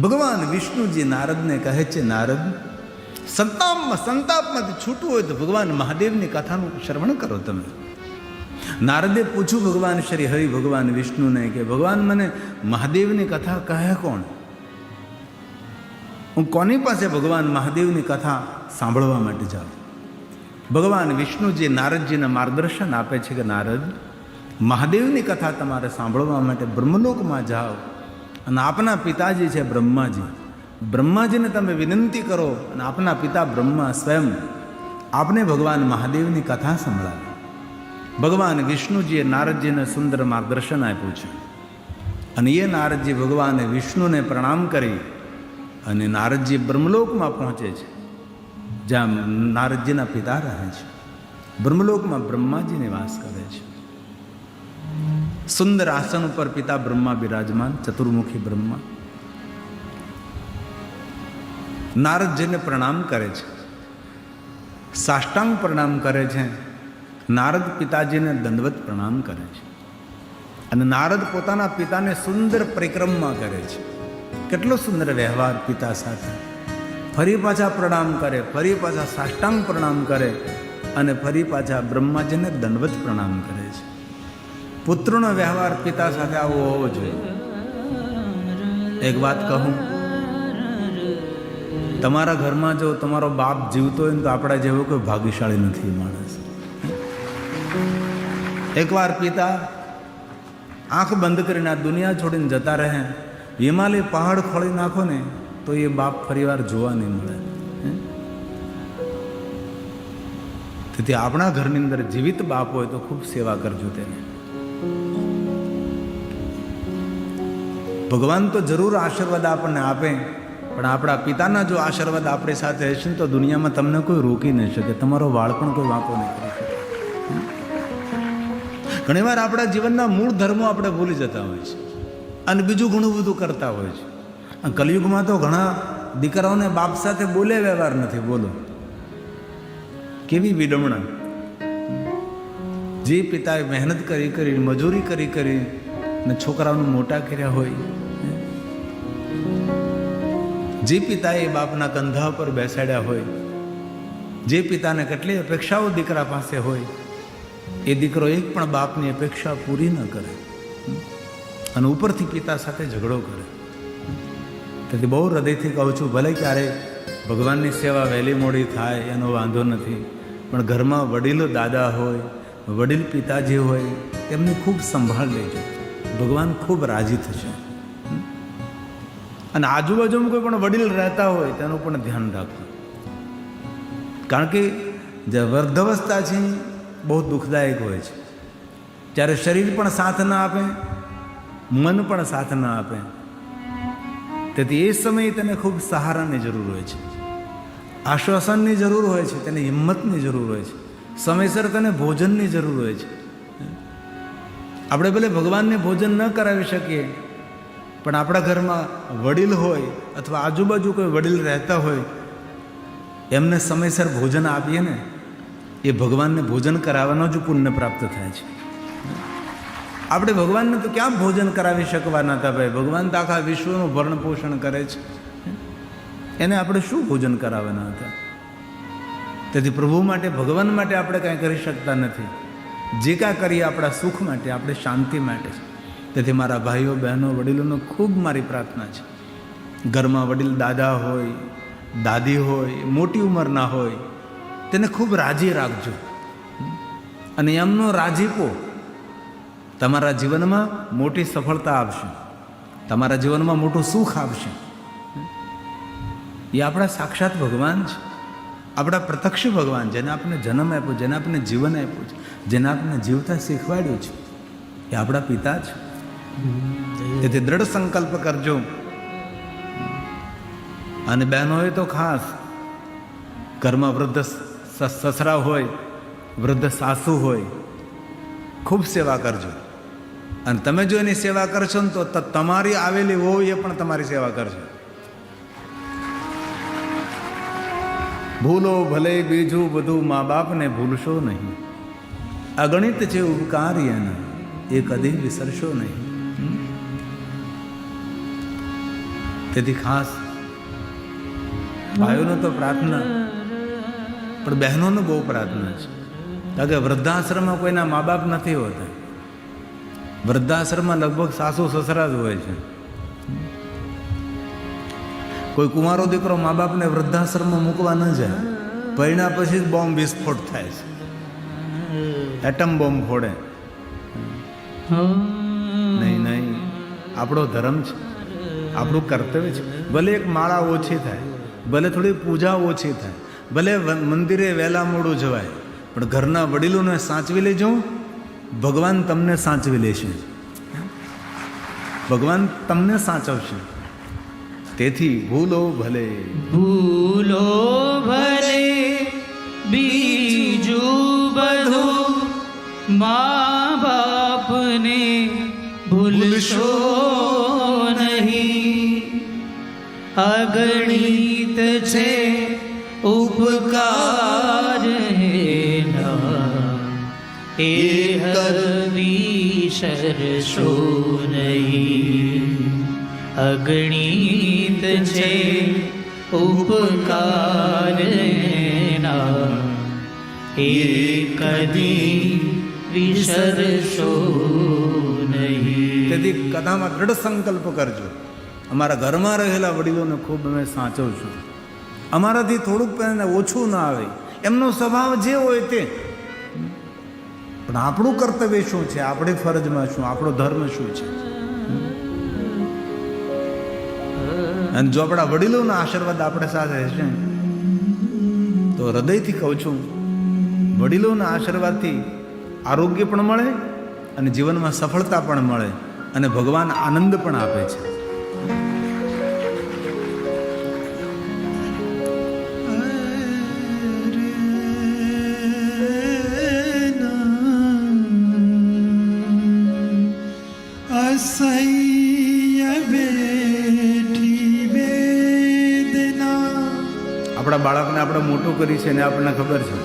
ભગવાન વિષ્ણુજી નારદને કહે છે, નારદ, સંતાપમાંથી છૂટવું હોય તો ભગવાન મહાદેવની કથાનું શ્રવણ કરો તમે. નારદે પૂછ્યું ભગવાન શ્રી હરિ ભગવાન વિષ્ણુને કે ભગવાન મને મહાદેવની કથા કહે કોણ? હું કોની પાસે ભગવાન મહાદેવની કથા સાંભળવા માટે જાઉં? ભગવાન વિષ્ણુજી નારદજીને માર્ગદર્શન આપે છે કે નારદ, મહાદેવની કથા તમારે સાંભળવા માટે બ્રહ્મલોકમાં જાઓ અને આપના પિતાજી છે બ્રહ્માજી, બ્રહ્માજીને તમે વિનંતી કરો અને આપના પિતા બ્રહ્મા સ્વયં આપને ભગવાન મહાદેવની કથા સંભળાવે. ભગવાન વિષ્ણુજીએ નારદજીને સુંદર માર્ગદર્શન આપ્યું છે અને એ નારદજી ભગવાન વિષ્ણુને પ્રણામ કરી અને નારદજી બ્રહ્મલોકમાં પહોંચે છે, જ્યાં નારદજીના પિતા રહે છે. બ્રહ્મલોકમાં બ્રહ્માજી નિવાસ કરે છે. સુંદર આસન ઉપર પિતા બ્રહ્મા બિરાજમાન, ચતુર્મુખી બ્રહ્મા નારદજીને પ્રણામ કરે છે, સાષ્ટાંગ પ્રણામ કરે છે. નારદ પિતાજીને દંડવત પ્રણામ કરે છે અને નારદ પોતાના પિતાને સુંદર પરિક્રમા કરે છે. કેટલો સુંદર વ્યવહાર પિતા સાથે. ફરી પાછા પ્રણામ કરે, ફરી પાછા સાષ્ટાંગ પ્રણામ કરે અને ફરી પાછા બ્રહ્માજીને દંડવત પ્રણામ કરે છે. પુત્રનો વ્યવહાર પિતા સાથે આવો હોવો જોઈએ. એક વાત કહું, તમારા ઘરમાં જો તમારો બાપ જીવતો હોય તો આપણા જેવો કોઈ ભાગ્યશાળી નથી માણસ. એકવાર પિતા આંખ બંધ કરીને આ દુનિયા છોડીને જતા રહે, હિમાલય પહાડ ખોળી નાખો ને તો એ બાપ ફરીવાર જોવા નહીં મળે. તેથી આપણા ઘરની અંદર જીવિત બાપ હોય તો ખૂબ સેવા કરજો તેને. ભગવાન તો જરૂર આશીર્વાદ આપણને આપે, પણ આપણા પિતાના જો આશીર્વાદ આપણી સાથે હશે ને તો દુનિયામાં તમને કોઈ રોકી નહીં શકે, તમારો વાળ પણ કોઈ વાંકો નહીં કરી શકે. ઘણીવાર આપણા જીવનના મૂળ ધર્મો આપણે ભૂલી જતા હોય છે અને બીજું ઘણું બધું કરતા હોય છે. કલિયુગમાં તો ઘણા દીકરાઓને બાપ સાથે બોલે વ્યવહાર નથી. બોલો કેવી વિડમણા. જે પિતાએ મહેનત કરી મજૂરી કરી ને છોકરાઓને મોટા કર્યા હોય, જે પિતાએ બાપના કંધા પર બેસાડ્યા હોય, જે પિતાને કેટલી અપેક્ષાઓ દીકરા પાસે હોય, એ દીકરો એક પણ બાપની અપેક્ષા પૂરી ન કરે અને ઉપરથી પિતા સાથે ઝઘડો કરે. તેથી બહુ હૃદયથી કહું છું, ભલે ક્યારે ભગવાનની સેવા વહેલી મોડી થાય એનો વાંધો નથી, પણ ઘરમાં વડીલો દાદા હોય, વડીલ પિતાજી હોય, તેમની ખૂબ સંભાળ લેજો. ભગવાન ખૂબ રાજી થશે. અને આજુબાજુમાં કોઈ પણ વડીલ રહેતા હોય તેનું પણ ધ્યાન રાખો, કારણ કે જે વૃદ્ધાવસ્થા છે બહુ દુઃખદાયક હોય છે. જ્યારે શરીર પણ સાથ ના આપે, મન પણ સાથ ના આપે, તેથી એ સમયે તેને ખૂબ સહારાની જરૂર હોય છે, આશ્વાસનની જરૂર હોય છે, તેને હિંમતની જરૂર હોય છે, સમયસર તેને ભોજનની જરૂર હોય છે. આપણે ભલે ભગવાનને ભોજન ન કરાવી શકીએ, પણ આપણા ઘરમાં વડીલ હોય અથવા આજુબાજુ કોઈ વડીલ રહેતા હોય, એમને સમયસર ભોજન આપીએ ને, એ ભગવાનને ભોજન કરાવવાનો જ પુણ્ય પ્રાપ્ત થાય છે. આપણે ભગવાનને તો ક્યાં ભોજન કરાવી શકવાના હતા ભાઈ? ભગવાન તો આખા વિશ્વનું ભરણ પોષણ કરે છે, એને આપણે શું ભોજન કરાવવાના હતા? તેથી પ્રભુ માટે, ભગવાન માટે આપણે કાંઈ કરી શકતા નથી. જે કાંઈ કરીએ આપણા સુખ માટે, આપણી શાંતિ માટે છે. તેથી મારા ભાઈઓ બહેનો વડીલોનો ખૂબ મારી પ્રાર્થના છે, ઘરમાં વડીલ દાદા હોય, દાદી હોય, મોટી ઉંમરના હોય, તેને ખૂબ રાજી રાખજો. અને એમનો રાજીપો તમારા જીવનમાં મોટી સફળતા આપશે, તમારા જીવનમાં મોટું સુખ આપશે. એ આપણા સાક્ષાત ભગવાન છે, આપણા પ્રત્યક્ષ ભગવાન, જેને આપણે જન્મ આપ્યો, જેને આપણે જીવન આપ્યું છે, જેને આપણે જીવતા શીખવાડ્યું છે, એ આપણા પિતા છે. તેથી દ્રઢ સંકલ્પ કરજો. અને બહેનોએ તો ખાસ, ઘરમાં વૃદ્ધ સસરા હોય, વૃદ્ધ સાસુ હોય, ખૂબ સેવા કરજો. અને તમે જો એની સેવા કરશો ને તો તમારી આવેલી હોય એ પણ તમારી સેવા કરશે. ભૂલો ભલે બીજું બધું, મા બાપને ભૂલશો નહીં. અગણિત છે ઉપકાર એના, એ કદી વિસરશો નહીં. તેથી ખાસ ભાઈઓનો તો પ્રાર્થના, પણ બહેનોનો બહુ પ્રાર્થના છે. કારણ કે વૃદ્ધાશ્રમમાં કોઈના મા બાપ નથી હોતા. વૃદ્ધાશ્રમમાં લગભગ સાસુ સસરા જ હોય છે. કોઈ કુંવારો દીકરો મા બાપને વૃદ્ધાશ્રમમાં મૂકવા ન જાય. પરિણા પછી જ બોમ્બ વિસ્ફોટ થાય છે, એટમ બોમ્બ ફોડે. નહીં નહીં, આપણો ધર્મ છે, આપણું કર્તવ્ય છે. ભલે એક માળા ઓછી થાય, ભલે થોડી પૂજા ઓછી થાય, ભલે મંદિરે વહેલા મોડું જવાય, પણ ઘરના વડીલોને સાચવી લેજો. ભગવાન તમને સાચવી લેશે, ભગવાન તમને સાચવશે. તેથી ભૂલો ભલે બીજું બધું મા બાપને ભૂલશો નહીં. અગણિત છે ઉપકાર એ વિસરશો નહીં. અગણિત છે ઉપકાર એ કદી વિસરશો નહીં. તેથી કથામાં દ્રઢ સંકલ્પ કરજો, અમારા ઘરમાં રહેલા વડીલોને ખૂબ અમે સાચવશું. અમારાથી થોડુંક પણ ઓછું ના આવે, એમનો સ્વભાવ જે હોય તે. પણ આપણું કર્તવ્ય શું છે, આપણી ફરજમાં શું, આપણો ધર્મ શું છે. અને જો આપણા વડીલોના આશીર્વાદ આપણે સાથે હશે તો હૃદયથી કહું છું, વડીલોના આશીર્વાદથી આરોગ્ય પણ મળે અને જીવનમાં સફળતા પણ મળે અને ભગવાન આનંદ પણ આપે છે. આપણા બાળકને આપણે મોટું કરી છે ને આપણને ખબર છે.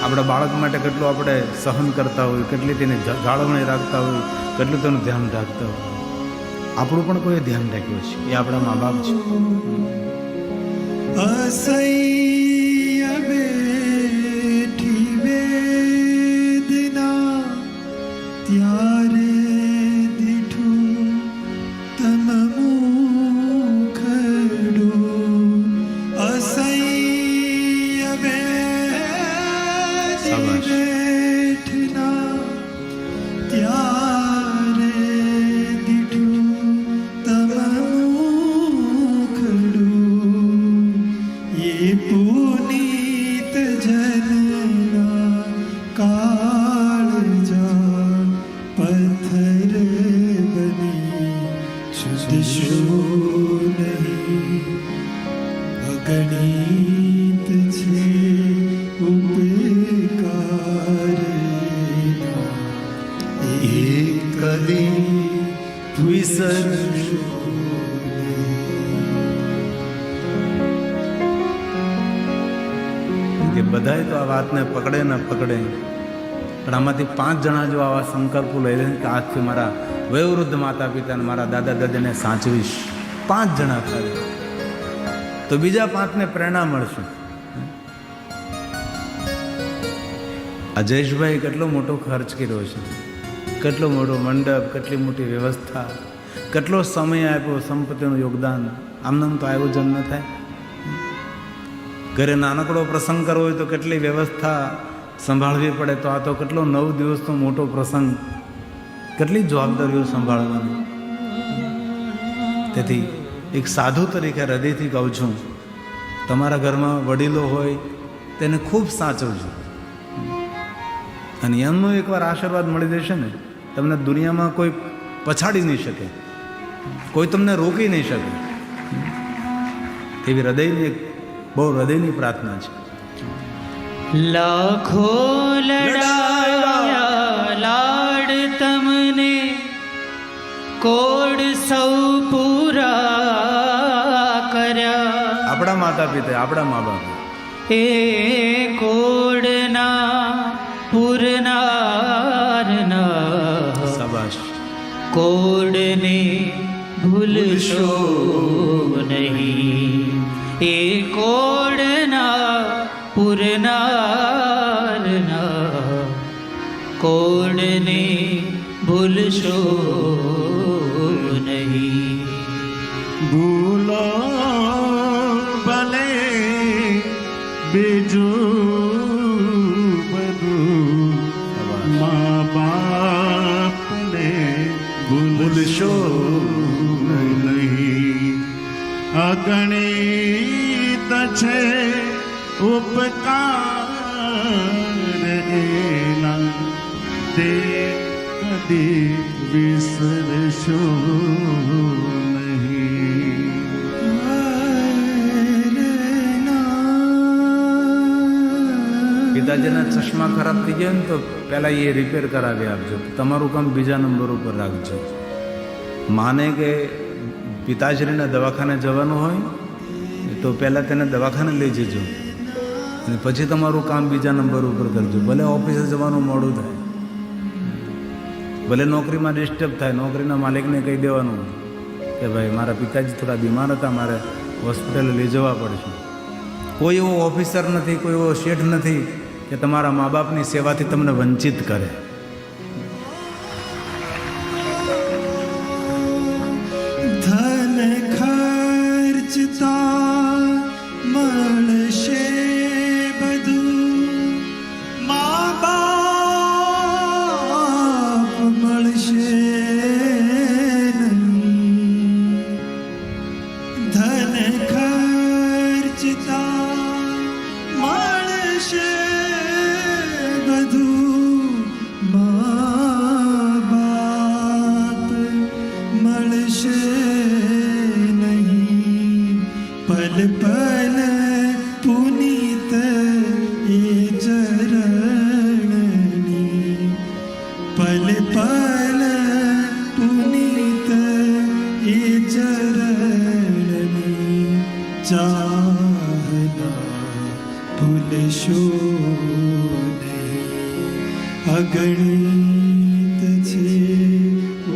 આપણા બાળક માટે કેટલું આપણે સહન કરતા હોય, કેટલી તેને જાળવણી રાખતા હોય, કેટલું તેનું ધ્યાન રાખતા હોય. આપણું પણ કોઈ ધ્યાન રાખ્યું છે, એ આપણા મા બાપ છે. અસહ્ય બેઠી વેદના ત્યારે દીઠું તમ મુખડું. અસહ્ય બેઠના ત્યારે દીઠું તમ મુખડું. એ પુનીત જનના કાળજા પથ્થર બની શુદ્ધશો નહીં. અગણિત છે ઉપકાર એ કદી વિસરશો. કે બધાય તો આ વાતને પકડે ન પકડે, પણ આમાંથી 5 જણા જો આવા સંકલ્પો લઈ લે કે આજથી મારા વયોવૃદ્ધ માતા પિતાને, મારા દાદા દાદીને સાચવીશ, 5 જણા થાય તો બીજા 5ને પ્રેરણા મળશે. આ જયેશભાઈ કેટલો મોટો ખર્ચ કર્યો છે, કેટલો મોટો મંડપ, કેટલી મોટી વ્યવસ્થા, કેટલો સમય આપ્યો, સંપત્તિનું યોગદાન. આમનામ તો આયોજન ન થાય. ઘરે નાનકડો પ્રસંગ કરવો હોય તો કેટલી વ્યવસ્થા સંભાળવી પડે. તો આ તો કેટલો 9 દિવસનો મોટો પ્રસંગ, કેટલી જવાબદારીઓ સંભાળવાની. તેથી એક સાધુ તરીકે હૃદયથી કહું છું, તમારા ઘરમાં વડીલો હોય તેને ખૂબ સાચવજો. અને એમનો એકવાર આશીર્વાદ મળી જશે ને, તમને દુનિયામાં કોઈ પછાડી નહીં શકે, કોઈ તમને રોકી નહીં શકે. એવી હૃદયની એક બહુ હૃદયની પ્રાર્થના છે. લાખો લડાયા લાડ તમને કોડ સૌ પૂરા કર્યા. આપણા માતા પિતા, આપણા મા બાપ એ કોડના પૂરનારના શાબાશ. કોડને ભૂલશો નહીં. એ કોડના પુરનારના કોડને ભૂલશો નહીં. ભૂલો ભલે બીજું બધું, મા બાપને ભૂલશો નહીં. અગણિત છે ઉપકાર એના, તે કદી વિસરશો નહીં. પિતાજીના ચશ્મા ખરાબ થઈ ગયા ને તો પહેલાં એ રિપેર કરાવી આપજો, તમારું કામ બીજા નંબર ઉપર રાખજો. માને કે પિતાશ્રીને દવાખાને જવાનું હોય તો પહેલાં તેને દવાખાને લઈ જજો અને પછી તમારું કામ બીજા નંબર ઉપર કરજો. ભલે ઓફિસે જવાનું મોડું થાય, ભલે નોકરીમાં ડિસ્ટર્બ થાય, નોકરીના માલિકને કહી દેવાનું કે ભાઈ મારા પિતાજી થોડા બીમાર હતા, મારે હોસ્પિટલે લઈ જવા પડશે. કોઈ એવો ઓફિસર નથી, કોઈ એવો શેઠ નથી કે તમારા મા બાપની સેવાથી તમને વંચિત કરે. ધન ખર્ચતા મળશે બધું, મા બાપ મળશે નહીં. ધન ખર્ચતા મળશે બધું, મા બાપ મળશે નહીં. પલ પલ પુનિત એ ચરણની, પલ પલ પુનિત એ ચરણની ચાહના ભૂલશો નહીં. અગણિત છે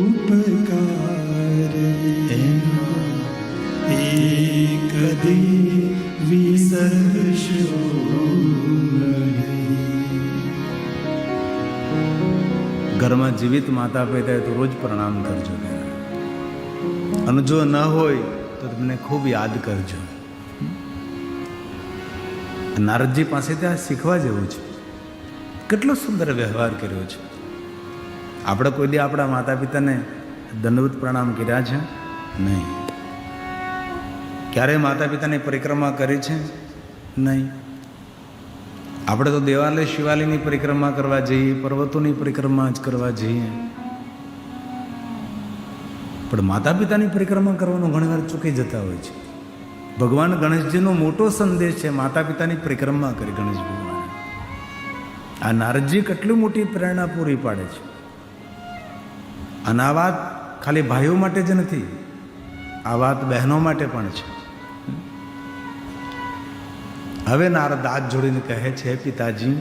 ઉપકાર એના, એ કદી વિસરશો નહીં. ઘરમાં જીવિત માતા પિતા હોય તો રોજ પ્રણામ કરજો, અને જો ન હોય તો તમને ખૂબ યાદ કરજો. નારદજી પાસેથી આ શીખવા જેવું છે. કેટલો સુંદર વ્યવહાર કર્યો છે. આપણે કોઈ દી આપણા માતા પિતાને દંડવત પ્રણામ કર્યા છે? નહીં. ક્યારેય માતા પિતાની પરિક્રમા કરી છે? નહીં. આપણે તો દેવાલય શિવાલયની પરિક્રમા કરવા જઈએ, પર્વતોની પરિક્રમા જ કરવા જઈએ, પણ માતા પિતાની પરિક્રમા કરવાનું ઘણીવાર ચૂકી જતા હોય છે. ભગવાન ગણેશજીનો મોટો સંદેશ છે, માતા પિતાની પરિક્રમા કરી ગણેશ ભગવાન. આ નારદજી કેટલી મોટી પ્રેરણા પૂરી પાડે છે. અને આ વાત ખાલી ભાઈઓ માટે જ નથી, આ વાત બહેનો માટે પણ છે. હવે નારદ હાથ જોડીને કહે છે, પિતાજી,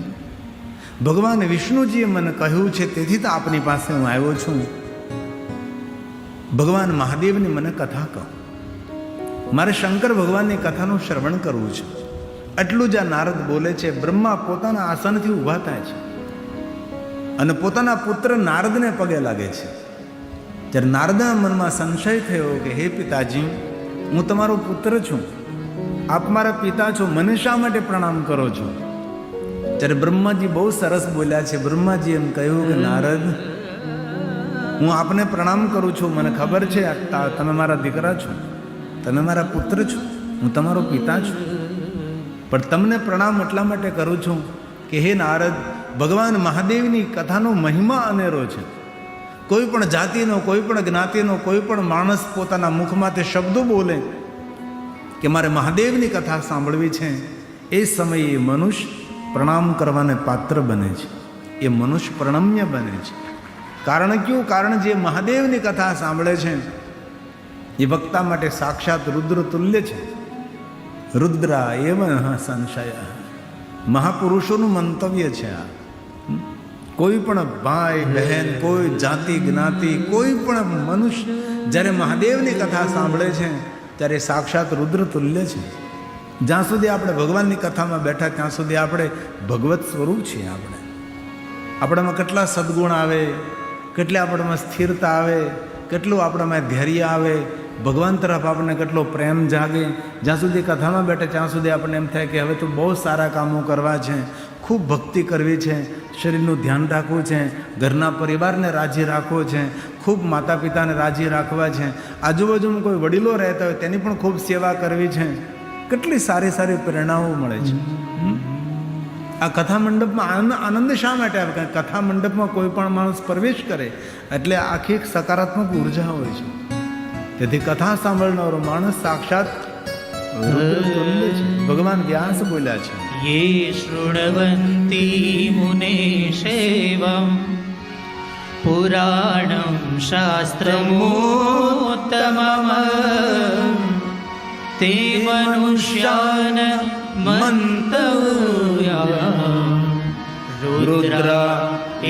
ભગવાન વિષ્ણુજીએ મને કહ્યું છે, તેથી તો આપની પાસે હું આવ્યો છું. ભગવાન મહાદેવની મને કથા કહો, મારે શંકર ભગવાનની કથાનું શ્રવણ કરવું છે. એટલું જ આ નારદ બોલે છે. બ્રહ્મા પોતાના આસનથી ઊભા થાય છે અને પોતાના પુત્ર નારદને પગે લાગે છે. ત્યારે નારદના મનમાં સંશય થયો કે હે પિતાજી, હું તમારો પુત્ર છું, આપ મારા પિતા છો, મને શા માટે પ્રણામ કરો છો? ત્યારે બ્રહ્માજી બહુ સરસ બોલ્યા છે. બ્રહ્માજી એમ કહ્યું કે નારદ, હું આપને પ્રણામ કરું છું, મને ખબર છે તમે મારા દીકરા છો, તમે મારા પુત્ર છો, હું તમારો પિતા છું, પણ તમને પ્રણામ એટલા માટે કરું છું કે હે નારદ, ભગવાન મહાદેવની કથાનો મહિમા અનેરો છે. કોઈ પણ જાતિનો, કોઈ પણ જ્ઞાતિનો કોઈ પણ માણસ પોતાના મુખમાં તે શબ્દો બોલે કે મારે મહાદેવની કથા સાંભળવી છે, એ સમયે મનુષ્ય પ્રણામ કરવાને પાત્ર બને છે, એ મનુષ્ય પ્રણમ્ય બને છે. કારણ ક્યું? કારણ જે મહાદેવની કથા સાંભળે છે એ વક્તા માટે સાક્ષાત રુદ્ર તુલ્ય છે. રુદ્રા એવ સંશય, મહાપુરુષોનું મંતવ્ય છે આ. કોઈ પણ ભાઈ બહેન, કોઈ જાતિ જ્ઞાતિ, કોઈ પણ મનુષ્ય જ્યારે મહાદેવની કથા સાંભળે છે ત્યારે સાક્ષાત રુદ્ર તુલ્ય છે. જ્યાં સુધી આપણે ભગવાનની કથામાં બેઠા ત્યાં સુધી આપણે ભગવત સ્વરૂપ છીએ. આપણામાં કેટલા સદગુણ આવે, કેટલી આપણામાં સ્થિરતા આવે, કેટલું આપણામાં ધૈર્ય આવે, ભગવાન તરફ આપણને કેટલો પ્રેમ જાગે. જ્યાં સુધી કથામાં બેઠે ત્યાં સુધી આપણને એમ થાય કે હવે તો બહુ સારા કામો કરવા છે, ખૂબ ભક્તિ કરવી છે, શરીરનું ધ્યાન રાખવું છે, ઘરના પરિવારને રાજી રાખવો છે, ખૂબ માતા પિતાને રાજી રાખવા છે, આજુબાજુમાં કોઈ વડીલો રહેતા હોય તેની પણ ખૂબ સેવા કરવી છે. કેટલી સારી સારી પ્રેરણાઓ મળે છે. આ કથા મંડપમાં આનંદ શા માટે આવે? કારણ કથા મંડપમાં કોઈ પણ માણસ પ્રવેશ કરે એટલે આખી એક સકારાત્મક ઉર્જા હોય છે. તેથી કથા સાંભળનારો માણસ સાક્ષાત ભગવાન વ્યાસ બોલ્યા છે, ये शृण्वन्ति मुने सेवं पुराणं शास्त्रमोत्तमम् ते मनुष्यान् मन्तव्याम् रुद्र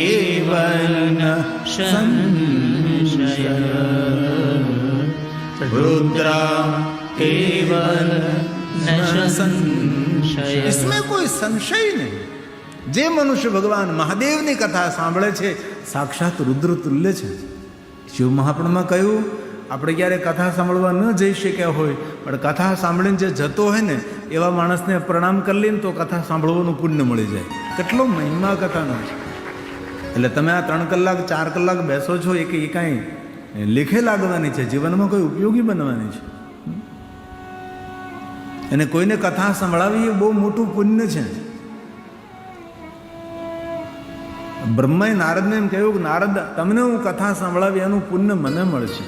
एव न संशयः रुद्र एव न संशयः. इसमें कोई संशय नहीं. જે મનુષ્ય ભગવાન મહાદેવની કથા સાંભળે છે સાક્ષાત રુદ્ર તુલ્ય છે. શિવ મહાપુરાણમાં કહ્યું, આપણે ક્યારે કથા સાંભળવા ન જઈ શક્યા હોય પણ કથા સાંભળીને જે જતો હોય ને એવા માણસને પ્રણામ કરી લઈને તો કથા સાંભળવાનું પુણ્ય મળી જાય. કેટલો મહિમા કથાનો છે. એટલે તમે આ 3 કલાક 4 કલાક બેસો છો એ કાંઈ લેખે લાગવાની છે, જીવનમાં કોઈ ઉપયોગી બનવાની છે. અને કોઈને કથા સંભળાવી એ બહુ મોટું પુણ્ય છે. બ્રહ્માએ નારદને એમ કહ્યું કે નારદ, તમને હું કથા સંભળાવી એનું પુણ્ય મને મળશે.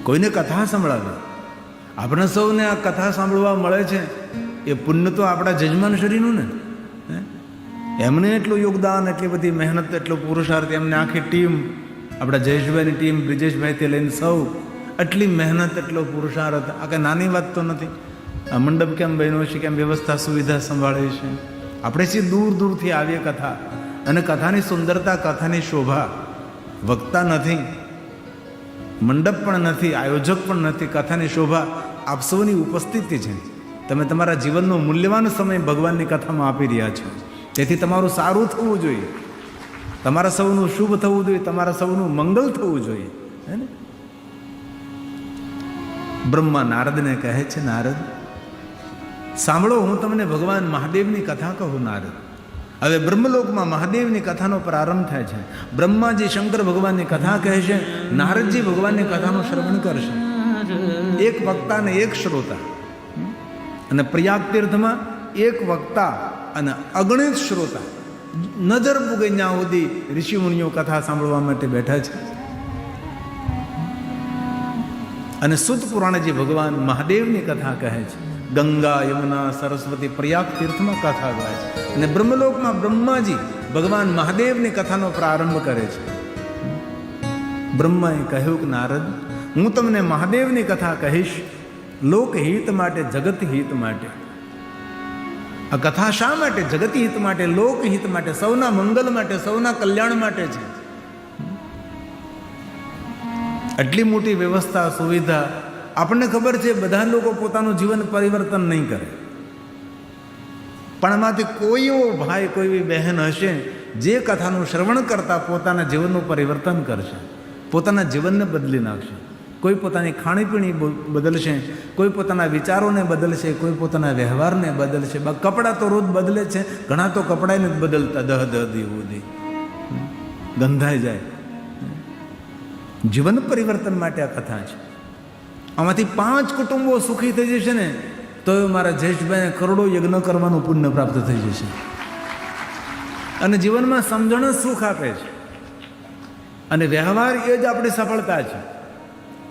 કોઈને કથા સંભળાવી, આપણે સૌને આ કથા સાંભળવા મળે છે એ પુણ્ય તો આપણા જજમાન શરીરનું ને. એમને એટલું યોગદાન, એટલી બધી મહેનત, એટલો પુરુષાર્થ, એમને આખી ટીમ, આપણા જયેશભાઈની ટીમ, બ્રિજેશભાઈથી લઈને સૌ, એટલી મહેનત, એટલો પુરુષાર્થ. આ કંઈ નાની વાત તો નથી. આ મંડપ કેમ બન્યો છે, કેમ વ્યવસ્થા સુવિધા સંભાળે છે. આપણે સી દૂર દૂરથી આવીએ કથા, અને કથાની સુંદરતા, કથાની શોભા વક્તા નથી, મંડપ પણ નથી, આયોજક પણ નથી. કથાની શોભા આપ સૌની ઉપસ્થિતિ છે. તમે તમારા જીવનનો મૂલ્યવાન સમય ભગવાનની કથામાં આપી રહ્યા છો. તેથી તમારું સારું થવું જોઈએ, તમારા સૌનું શુભ થવું જોઈએ, તમારા સૌનું મંગળ થવું જોઈએ. હે ને? બ્રહ્મા નારદને કહે છે, નારદ સાંભળો, હું તમને ભગવાન મહાદેવની કથા કહું. નારદ, હવે બ્રહ્મલોકમાં મહાદેવની કથાનો પ્રારંભ થાય છે. બ્રહ્માજી શંકર ભગવાનની કથા કહે છે, નારદજી ભગવાનની કથાનું શ્રવણ કરશે. એક વક્તા અને એક શ્રોતા. અને પ્રયાગ તીર્થમાં એક વક્તા અને અગણિત શ્રોતા, નજર પૂગે ત્યાં સુધી ઋષિમુનિઓ કથા સાંભળવા માટે બેઠા છે. અને સુત પુરાણજી ભગવાન મહાદેવની કથા કહે છે. ગંગા, યમુના, સરસ્વતી, પ્રયાગ તીર્થમાં કથા ગાય છે. અને બ્રહ્મલોકમાં બ્રહ્માજી ભગવાન મહાદેવની કથાનો પ્રારંભ કરે છે. બ્રહ્માએ કહ્યું કે નારદ, હું તમને મહાદેવની કથા કહીશ, લોકહિત માટે, જગત હિત માટે. આ કથા શા માટે? જગત હિત માટે, લોકહિત માટે, સૌના મંગલ માટે, સૌના કલ્યાણ માટે છે. આટલી મોટી વ્યવસ્થા, સુવિધા. આપણને ખબર છે બધા લોકો પોતાનું જીવન પરિવર્તન નહીં કરે, પણ એમાંથી કોઈ એવો ભાઈ, કોઈ એવી બહેન હશે જે કથાનું શ્રવણ કરતા પોતાના જીવનનું પરિવર્તન કરશે, પોતાના જીવનને બદલી નાખશે. કોઈ પોતાની ખાણીપીણી બદલશે, કોઈ પોતાના વિચારોને બદલશે, કોઈ પોતાના વ્યવહારને બદલશે. કપડાં તો રોજ બદલે છે, ઘણા તો કપડાં નથી બદલતા, દહ સુધી ગંધાઈ જાય. જીવન પરિવર્તન માટે આ કથા છે. આમાંથી 5 કુટુંબો સુખી થઈ જશે ને તો મારા જયેશભાઈને કરોડો યજ્ઞ કરવાનું પુણ્ય પ્રાપ્ત થઈ જશે. અને જીવનમાં સમજણ જ સુખ આપે છે. અને વ્યવહાર એ જ આપણી સફળતા છે.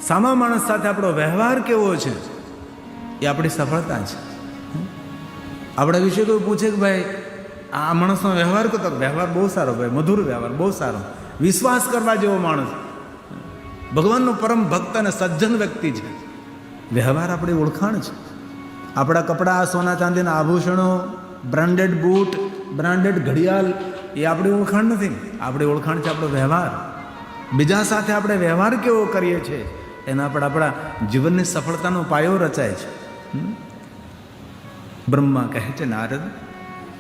સામા માણસ સાથે આપણો વ્યવહાર કેવો છે એ આપણી સફળતા છે. આપણા વિશે કોઈ પૂછે કે ભાઈ આ માણસનો વ્યવહાર કરતો, વ્યવહાર બહુ સારો, ભાઈ મધુર વ્યવહાર, બહુ સારો, વિશ્વાસ કરવા જેવો માણસ, ભગવાનનો પરમ ભક્ત અને સજ્જન વ્યક્તિ છે. વ્યવહાર આપણી ઓળખાણ છે. આપણા કપડાં, સોના ચાંદીના આભૂષણો, બ્રાન્ડેડ બૂટ, બ્રાન્ડેડ ઘડિયાળ એ આપણી ઓળખાણ નથી. આપણી ઓળખાણ છે આપણો વ્યવહાર. બીજા સાથે આપણે વ્યવહાર કેવો કરીએ છીએ એના પર આપણા જીવનની સફળતાનો પાયો રચાય છે. બ્રહ્મા કહે છે, નારદ,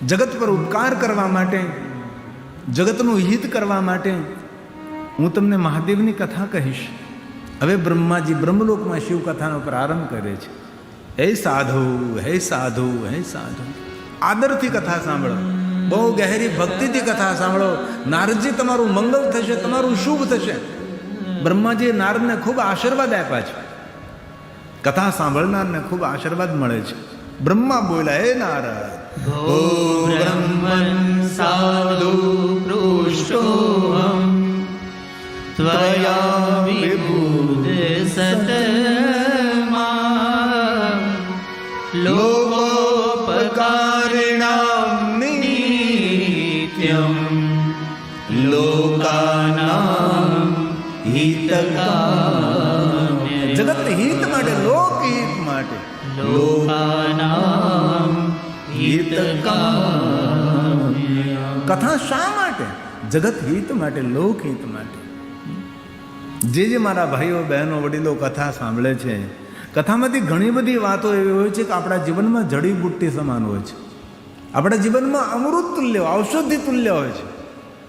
જગત પર ઉપકાર કરવા માટે, જગતનું હિત કરવા માટે હું તમને મહાદેવની કથા કહીશ. હવે બ્રહ્માજી બ્રહ્મલોકમાં શિવ કથાનો પ્રારંભ કરે છે. હે સાધુ, હે સાધુ, હે સાધુ, આદરથી કથા સાંભળો, બહુ ગહેરી ભક્તિથી કથા સાંભળો. નારદજી, તમારું મંગળ થશે, તમારું શુભ થશે. બ્રહ્માજીએ નારદને ખૂબ આશીર્વાદ આપ્યા છે. કથા સાંભળનારને ખૂબ આશીર્વાદ મળે છે. બ્રહ્મા બોલ્યા, હે નારદ, ભો બ્રહ્મન સાધુ પૃષ્ટોહમ ત્વયા વિબુધ સતમા લોકોપકારિણામ નિત્યમ લોકાનામ હિતકામ્ય. જગત હિત માટે, લોકહિત માટે, લોકાનામ હિતકામ્ય. કથા શા માટે? જગત હિત માટે, લોકહિત માટે. જે મારા ભાઈઓ બહેનો વડીલો કથા સાંભળે છે, કથામાંથી ઘણી બધી વાતો એવી હોય છે કે આપણા જીવનમાં જડીબુટ્ટી સમાન હોય છે. આપણા જીવનમાં અમૃત તુલ્ય, ઔષધિ તુલ્ય હોય છે.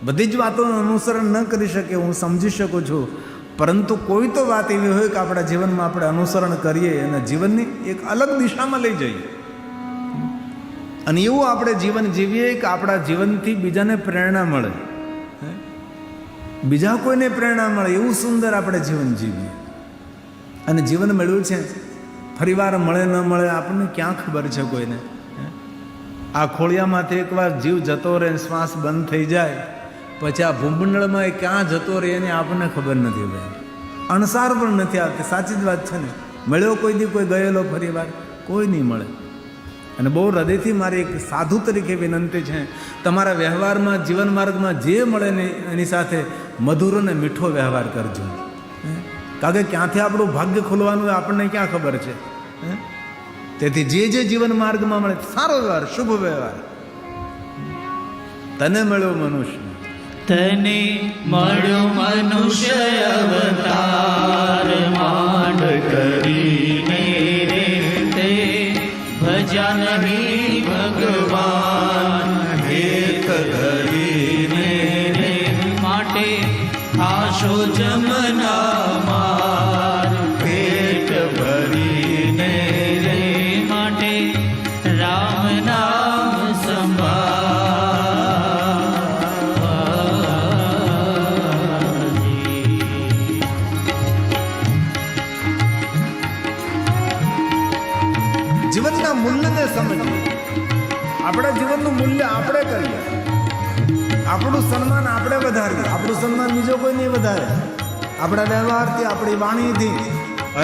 બધી જ વાતોનું અનુસરણ ન કરી શકે, હું સમજી શકું છું, પરંતુ કોઈ તો વાત એવી હોય કે આપણા જીવનમાં આપણે અનુસરણ કરીએ અને જીવનની એક અલગ દિશામાં લઈ જઈએ, અને એવું આપણે જીવન જીવીએ કે આપણા જીવનથી બીજાને પ્રેરણા મળે, બીજા કોઈને પ્રેરણા મળે, એવું સુંદર આપણે જીવન જીવીએ. અને જીવન મળ્યું છે, ફરીવાર મળે ન મળે આપણને ક્યાં ખબર છે કોઈને? આ ખોળિયામાંથી એકવાર જીવ જતો રહે, શ્વાસ બંધ થઈ જાય, પછી આ ભૂમંડળમાં એ ક્યાં જતો રહે એની આપણને ખબર નથી ભાઈ. અણસાર પણ નથી આવતી. સાચી જ વાત છે ને? મળ્યો કોઈ દી કોઈ ગયેલો ફરીવાર? કોઈ નહીં મળે. અને બહુ હૃદયથી મારી એક સાધુ તરીકે વિનંતી છે, તમારા વ્યવહારમાં, જીવન માર્ગમાં જે મળે ને એની સાથે મધુર અને મીઠો વ્યવહાર કરજો. કારણ કે ક્યાંથી આપણું ભાગ્ય ખોલવાનું આપણને ક્યાં ખબર છે? તેથી જે જીવન માર્ગમાં મળે સારો વ્યવહાર, શુભ વ્યવહાર. તને મળ્યો મનુષ્ય, તને મળ્યો મનુષ્ય અવતાર, માંડ કરીને રે તે ભજ્યા નહીં ભગવાન, હેત ધરીને રે માટે આશો જમના માર, પેટ ભરીને રે માટે રામ નામ સંભાળ. જીવનના મૂલ્યને સમજીએ. આપણા જીવનનું મૂલ્ય આપણે કરીએ, આપણું સન્માન આપણે વધારીએ. આપણું સન્માન બીજો કોઈ નહીં વધારે. આપણા વ્યવહારથી, આપણી વાણીથી,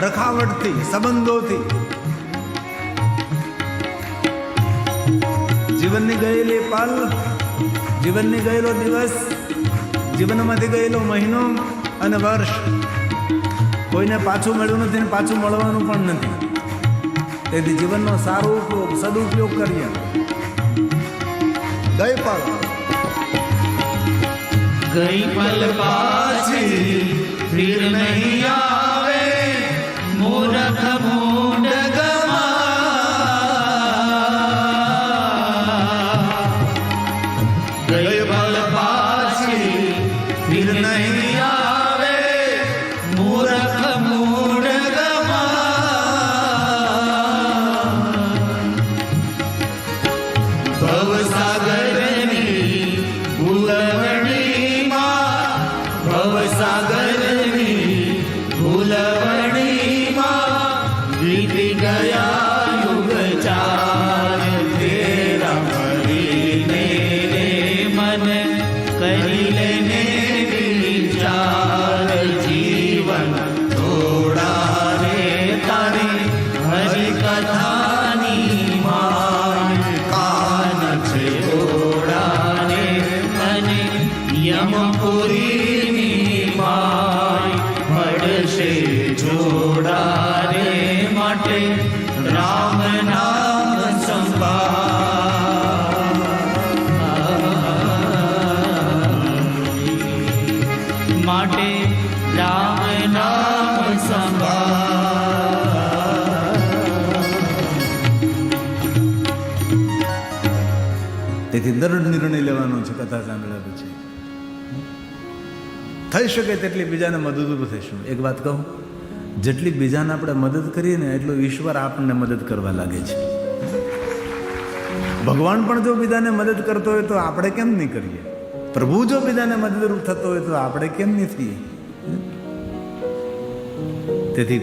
રખાવટથી, સંબંધોથી. જીવનની ગયેલી પલ, જીવનની ગયેલો દિવસ, જીવનમાંથી ગયેલો મહિનો અને વર્ષ કોઈને પાછું મળ્યું નથી ને પાછું મળવાનું પણ નથી. તેથી જીવનનો સારો ઉપયોગ, સદુપયોગ કરીએ. ગઈ પલ પાછી ફિર નહીં આવે, મૂર્ખ મૂંડ ગમા. ગઈ પલ પાછી ફિર નહીં આવે, મૂર્ખ મૂંડ ગમા. ભવસાગરની ભૂલવણીમાં, ભવસાગરની ભૂલવણીમાં વીતી ગયા યુગ ચાર, તેરા ફરીને રે મન કરી લેને વિચાર. જીવન થોડા રે તારે હરિ કથાની માન, કાન છે ઓડા રે અને યમપુરીની માય મળશે જોડા રે માટે રામ નામ સંભાળ. માટે તેથી દરરોજ નિર્ણય લેવાનો છે કથા સાંભળ્યા પછી. થઈ શકે તેટલી બીજાને મદદરૂપ થઈશું. એક વાત કહું, જેટલી બીજાને આપણે મદદ કરીએ ને એટલું ઈશ્વર આપણને મદદ કરવા લાગે છે. ભગવાન પણ જો બીજાને મદદ કરતો હોય તો આપણે કેમ નહીં કરીએ? પ્રભુ જો બીજાને મદદરૂપ થતો હોય તો આપણે કેમ નહીં થઈએ? તેથી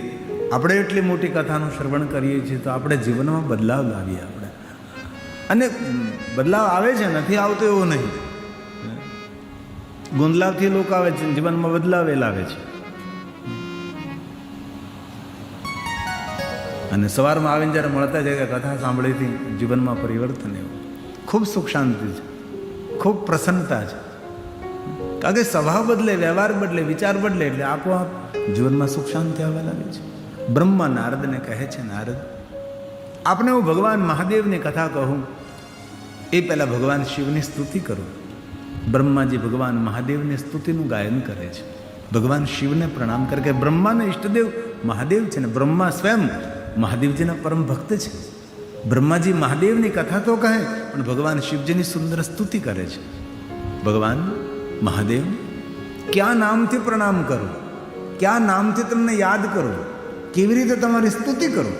આપણે એટલી મોટી કથાનું શ્રવણ કરીએ છીએ તો આપણે જીવનમાં બદલાવ લાવીએ. આપણે અને બદલાવ આવે છે, નથી આવતો એવું નહીં. ગુંદલાવથી લોકો આવે છે, જીવનમાં બદલાવ એ લાવે છે. અને સવારમાં આવીને જ્યારે મળતા જાય કે કથા સાંભળીથી જીવનમાં પરિવર્તન એવું, ખૂબ સુખ શાંતિ છે, ખૂબ પ્રસન્નતા છે. કારણ કે સ્વભાવ બદલે, વ્યવહાર બદલે, વિચાર બદલે એટલે આપોઆપ જીવનમાં સુખ શાંતિ આવવા લાગે છે. બ્રહ્મા નારદને કહે છે, નારદ આપણે હું ભગવાન મહાદેવની કથા કહું એ પહેલાં ભગવાન શિવની સ્તુતિ કરું. બ્રહ્માજી ભગવાન મહાદેવની સ્તુતિનું ગાયન કરે છે. ભગવાન શિવને પ્રણામ કરે કે બ્રહ્માના ઈષ્ટદેવ મહાદેવ છે ને બ્રહ્મા સ્વયં મહાદેવજીના પરમ ભક્ત છે. બ્રહ્માજી મહાદેવની કથા તો કહે પણ ભગવાન શિવજીની સુંદર સ્તુતિ કરે છે. ભગવાન મહાદેવ ક્યાં નામથી પ્રણામ કરું, ક્યાં નામથી તમને યાદ કરું, કેવી રીતે તમારી સ્તુતિ કરું?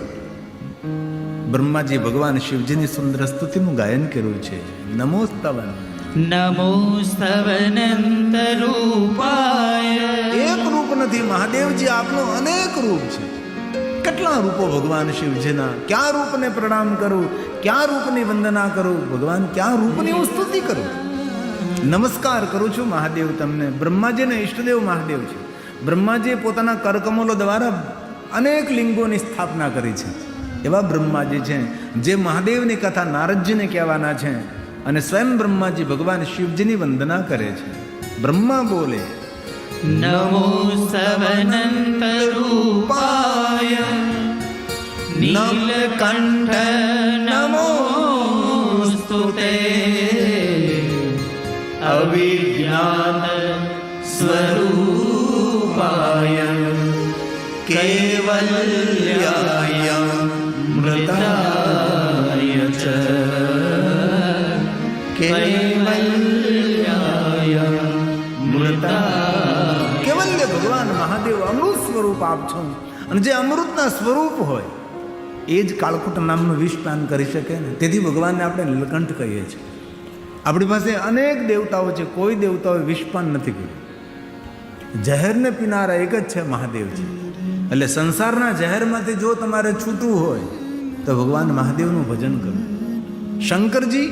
બ્રહ્માજી ભગવાન શિવજીની સુંદર સ્તુતિનું ગાયન કર્યું છે. નમો સ્તવન નમો સ્તવનંત રૂપાય. એક રૂપ નથી મહાદેવજી, આપનું અનેક રૂપ છે. કેટલા રૂપો ભગવાન શિવજીના, ક્યાં રૂપને પ્રણામ કરું, ક્યાં રૂપની વંદના કરું, ભગવાન ક્યાં રૂપની હું સ્તુતિ કરું, નમસ્કાર કરું છું મહાદેવ તમને. બ્રહ્માજીને ઈષ્ટદેવ મહાદેવ છે. બ્રહ્માજીએ પોતાના કરકમલો દ્વારા અનેક લિંગોની સ્થાપના કરી છે. એવા બ્રહ્માજી છે જે મહાદેવની કથા નારદજીને કહેવાના છે અને સ્વયં બ્રહ્માજી ભગવાન શિવજીની વંદના કરે છે. બ્રહ્મા બોલે નમો સવનંત રૂપાય નીલકંઠ નમો સ્તુતે અવિજ્ઞાન સ્વરૂપાય કેવલ્યાય મૃતાય ચ કેવલ્યાય મૃતા. કેવલ્ય ભગવાન મહાદેવ અમૃત સ્વરૂપ આપ છો અને જે અમૃતના સ્વરૂપ હોય એ જ કાળકૂટ નામનું વિષ પાન કરી શકે ને. તેથી ભગવાનને આપણે નીલકંઠ કહીએ છીએ. આપણી પાસે અનેક દેવતાઓ છે, કોઈ દેવતાઓએ વિષપાન નથી કર્યું. ઝહેરને પીનારા એક જ છે મહાદેવજી. એટલે સંસારના ઝહેરમાંથી જો તમારે છૂટવું હોય તો ભગવાન મહાદેવનું ભજન કરો. શંકરજી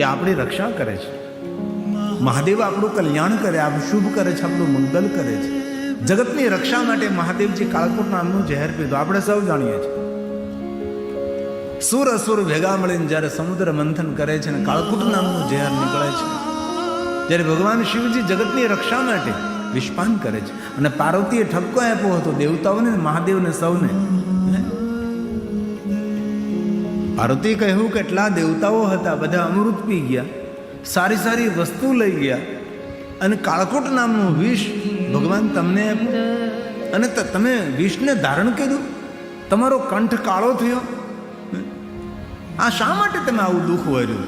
એ આપણી રક્ષા કરે છે. મહાદેવ આપણું કલ્યાણ કરે, આપણું શુભ કરે છે, આપણું મંગલ કરે છે. જગતની રક્ષા માટે મહાદેવજી કાળકૂટ નામનું ઝેર પીધું. આપણે સૌ જાણીએ છીએ. સુર અસુર ભેગા મળીને જ્યારે સમુદ્ર મંથન કરે છે ને કાળકૂટ નામનું ઝેર નીકળે છે, જ્યારે ભગવાન શિવજી જગતની રક્ષા માટે વિષપાન કરે છે. અને પાર્વતીએ ઠપકો આપ્યો હતો દેવતાઓને, મહાદેવને, સૌને. પાર્વતીએ કહ્યું કે એટલા દેવતાઓ હતા, બધા અમૃત પી ગયા, સારી સારી વસ્તુ લઈ ગયા અને કાળકૂટ નામનું વિષ ભગવાન તમને આપ્યું અને તમે વિષને ધારણ કર્યું, તમારો કંઠ કાળો થયો. આ શા માટે તમે આવું દુઃખ વર્યું?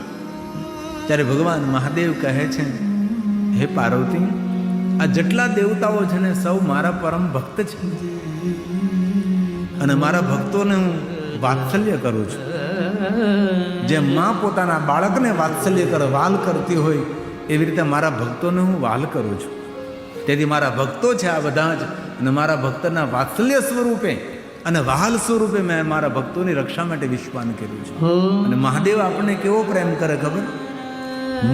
ત્યારે ભગવાન મહાદેવ કહે છે, હે પાર્વતી, આ જેટલા દેવતાઓ છે ને સૌ મારા પરમ ભક્ત છે અને મારા ભક્તોને હું વાત્સલ્ય કરું છું. જેમ માં પોતાના બાળકને વાત્સલ્ય કરે, વાલ કરતી હોય, એવી રીતે મારા ભક્તોને હું વાલ કરું છું. તેથી મારા ભક્તો છે આ બધા જ, અને મારા ભક્તના વાત્સલ્ય સ્વરૂપે અને વહાલ સ્વરૂપે મેં મારા ભક્તોની રક્ષા માટે વિષપાન કર્યું છે. અને મહાદેવ આપણને કેવો પ્રેમ કરે ખબર?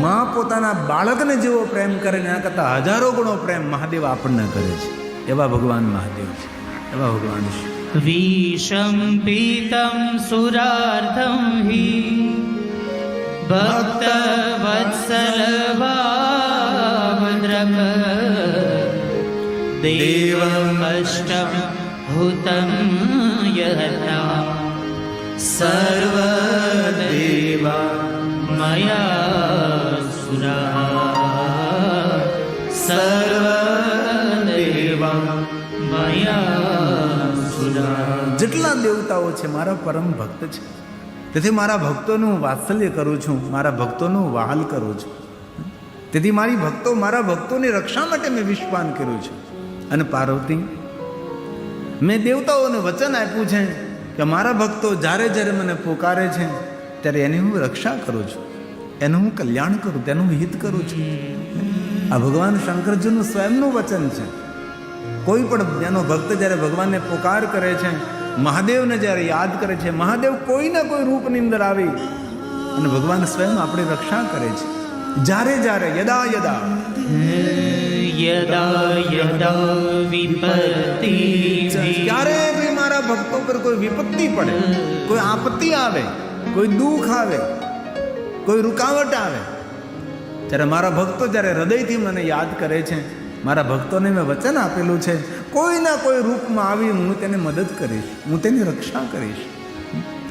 માં પોતાના બાળકને જેવો પ્રેમ કરે ને એના કરતાં હજારો ગણો પ્રેમ મહાદેવ આપણને કરે છે. એવા ભગવાન મહાદેવ છે, એવા ભગવાન છે. વિષમ પીતમ સુરાર્ધમ હિ ભક્ત વત્સલ ભાવદ્રક દેવમ અષ્ટમ હુતમ યહતા સર્વદેવા મયા સુરા સર્વદેવા મયા જેટલા દેવતાઓ છે મારા પરમ ભક્ત છે. તેથી મારા ભક્તોનું વાત્સલ્ય કરું છું, મારા ભક્તોનું વહાલ કરું છું. તેથી મારા ભક્તોની રક્ષા માટે મેં વિષપાન કર્યું છે. અને પાર્વતી, મેં દેવતાઓને વચન આપ્યું છે કે મારા ભક્તો જ્યારે જ્યારે મને પોકારે છે ત્યારે એની હું રક્ષા કરું છું, એનું હું કલ્યાણ કરું, તેનું હિત કરું છું. આ ભગવાન શંકરજીનું સ્વયંનું વચન છે. કોઈ પણ એનો ભક્ત જ્યારે ભગવાનને પોકાર કરે છે, મહાદેવને જ્યારે યાદ કરે છે, મહાદેવ કોઈના કોઈ રૂપની અંદર આવી અને ભગવાન સ્વયં આપણી રક્ષા કરે છે. જ્યારે જ્યારે યદા યદા યદા યદા વિપત્તિ, ક્યારે બી મારા ભક્તો પર કોઈ વિપત્તિ પડે, કોઈ આપત્તિ આવે, કોઈ દુઃખ આવે, કોઈ રૂકાવટ આવે, ત્યારે મારા ભક્તો જ્યારે હૃદયથી મને યાદ કરે છે, મારા ભક્તોને મેં વચન આપેલું છે કોઈના કોઈ રૂપમાં આવી હું તેને મદદ કરીશ, હું તેની રક્ષા કરીશ.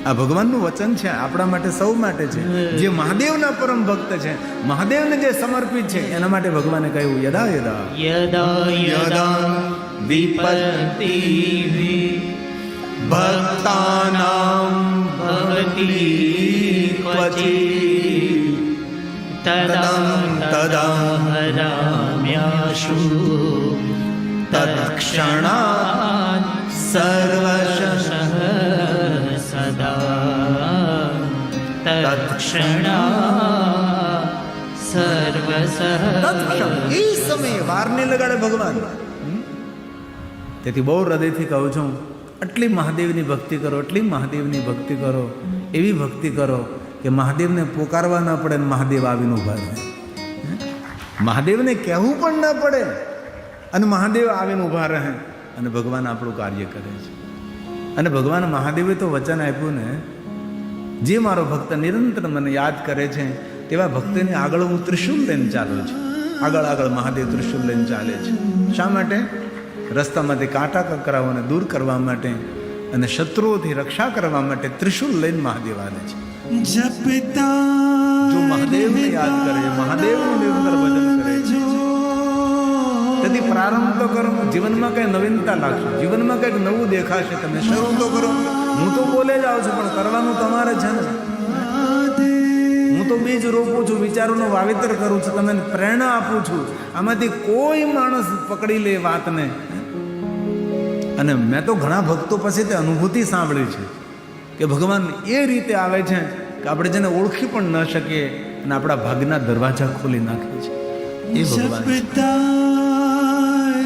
આ ભગવાનનું વચન છે, આપણા માટે સૌ માટે છે. જે મહાદેવના પરમ ભક્ત છે, મહાદેવને જે સમર્પિત છે, એના માટે ભગવાને કહ્યું યદા યદા યદા યદા વિપત્તિ ભક્તાનાં ભવતિ ક્વચિત તદા હરામ્યાશુ તત્ક્ષણાત્ સર્વશઃ સદા તત્ક્ષણાત્ સર્વશઃ. એ સમયે વાર નહીં લગાડે ભગવાન. તેથી બહુ હૃદયથી કહું છું, આટલી મહાદેવની ભક્તિ કરો, એટલી મહાદેવની ભક્તિ કરો, એવી ભક્તિ કરો કે મહાદેવને પોકારવા ન પડે ને મહાદેવ આવીને ઉભા રહે. મહાદેવને કહેવું પણ ન પડે અને મહાદેવ આવીને ઊભા રહે અને ભગવાન આપણું કાર્ય કરે છે. અને ભગવાન મહાદેવે તો વચન આપ્યું ને, જે મારો ભક્ત નિરંતર મને યાદ કરે છે તેવા ભક્તની આગળ હું ત્રિશુલ લઈને ચાલું છું. આગળ આગળ મહાદેવ ત્રિશુલ લઈને ચાલે છે. શા માટે? રસ્તામાંથી કાંટા કકરાઓને દૂર કરવા માટે અને શત્રુઓથી રક્ષા કરવા માટે ત્રિશુલ લઈને મહાદેવ આવે છે. જપતા જો મહાદેવને યાદ કરે, મહાદેવનું નિરંતર ભજન કરે છે, તેથી પ્રારંભ તો કરો. જીવનમાં કંઈ નવીનતા લાગશે, જીવનમાં કંઈક નવું દેખાશે. તમે શરૂ તો કરો. હું તો બોલે જ આવું છું, પણ કરવાનું તમારે છે ને. હું તો બીજ રોપું છું, વિચારોનું વાવેતર કરું છું, તમને પ્રેરણા આપું છું. આમાંથી કોઈ માણસ પકડી લે વાતને. અને મેં તો ઘણા ભક્તો પાસેથી અનુભૂતિ સાંભળી છે કે ભગવાન એ રીતે આવે છે કે આપણે જેને ઓળખી પણ ન શકીએ અને આપણા ભાગના દરવાજા ખોલી નાખે છે. એ ભગવાન છે. जपता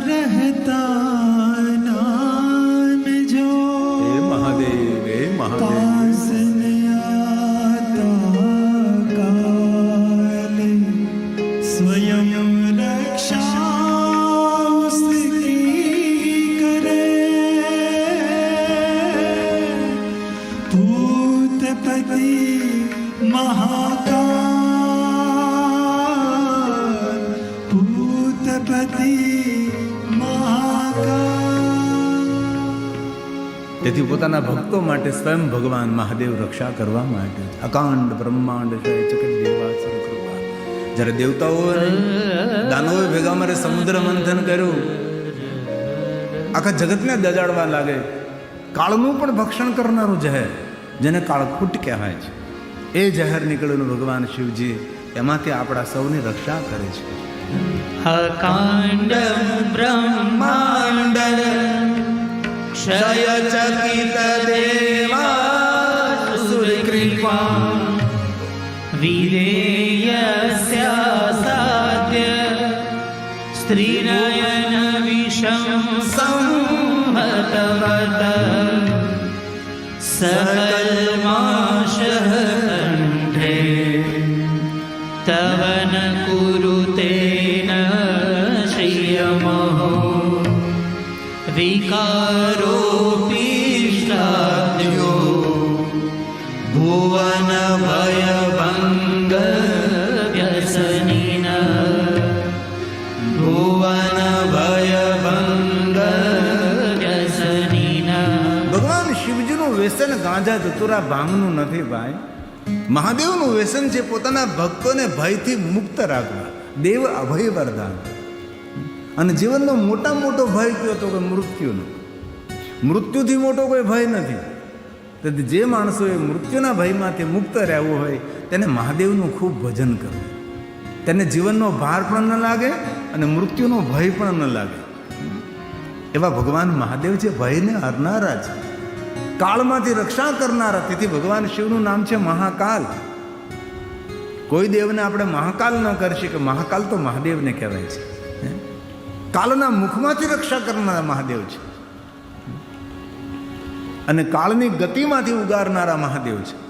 रहता नाम जो હે મહાદેવ, હે મહાદેવ. पास न आता काले स्वयं रक्षा उसकी करे भूतपति महाकाल भूतपति તેથી પોતાના ભક્તો માટે સ્વયં ભગવાન મહાદેવ રક્ષા કરવા માટે અકાંડ બ્રહ્માંડ દેવાસુર કૃપા. જ્યારે દેવતાઓ દાનવો ભેગા મારે સમુદ્ર મંથન કર્યું, આખા જગતને દજાડવા લાગે. કાળનું પણ ભક્ષણ કરનારું ઝેર, જેને કાળકૂટ કહેવાય છે, એ ઝેર નીકળેલું ભગવાન શિવજી એમાંથી આપણા સૌની રક્ષા કરે છે. અકાંડ બ્રહ્માંડ ક્ષય ચકિત દેવાસુર કૃપા વિરેયસ્યા સાધ્ય સ્ત્રીનયન વિષમ સંહતવત સકલ્માશ કંઠે તવન કુરુતેન શ્રિયમહો વિકારોપિષ્ટાદ્યો ભુવન ભયભંગ વ્યસનિન ભુવન ભયભંગ વ્યસનિન. ભગવાન શિવજીનું વ્યસન ગાંજા ધતુરા ભાંગનું નથી ભાઈ. મહાદેવનું વ્યસન છે પોતાના ભક્તોને ભયથી મુક્ત રાખવા. દેવ અભય વરદાન. અને જીવનનો મોટા મોટો ભય કયો તો કે મૃત્યુનો. મૃત્યુથી મોટો કોઈ ભય નથી. તો જે માણસોએ મૃત્યુના ભયમાંથી મુક્ત રહેવું હોય તેને મહાદેવનું ખૂબ ભજન કરવું. તેને જીવનનો ભાર પણ ન લાગે અને મૃત્યુનો ભય પણ ન લાગે. એવા ભગવાન મહાદેવ છે, ભયને હરનારા છે, કાળમાંથી રક્ષા કરનારા. તેથી ભગવાન શિવનું નામ છે મહાકાલ. કોઈ દેવને આપણે મહાકાલ ન કરી શકીએ. મહાકાલ તો મહાદેવને કહેવાય છે. કાળના મુખમાંથી રક્ષા કરનારા મહાદેવ છે અને કાળની ગતિમાંથી ઉગારનારા મહાદેવ છે.